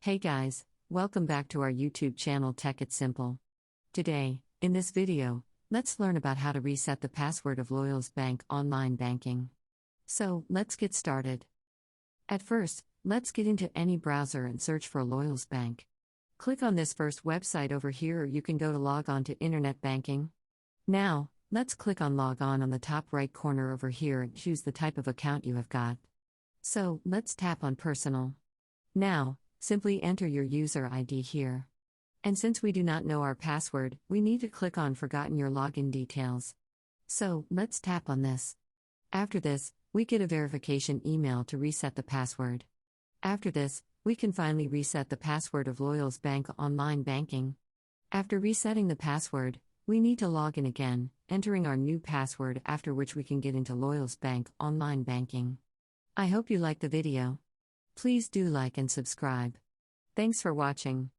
Hey guys, welcome back to our YouTube channel Tech It Simple. Today, in this video, let's learn about how to reset the password of Lloyds Bank Online Banking. So, let's get started. At first, let's get into any browser and search for Lloyds Bank. Click on this first website over here, or you can go to log on to internet banking. Now, let's click on log on the top right corner over here and choose the type of account you have got. So, let's tap on personal. Now, simply enter your user ID here. And since we do not know our password, we need to click on forgotten your login details. So, let's tap on this. After this, we get a verification email to reset the password. After this, we can finally reset the password of Lloyds Bank Online Banking. After resetting the password, we need to log in again, entering our new password, after which we can get into Lloyds Bank Online Banking. I hope you liked the video. Please do like and subscribe. Thanks for watching.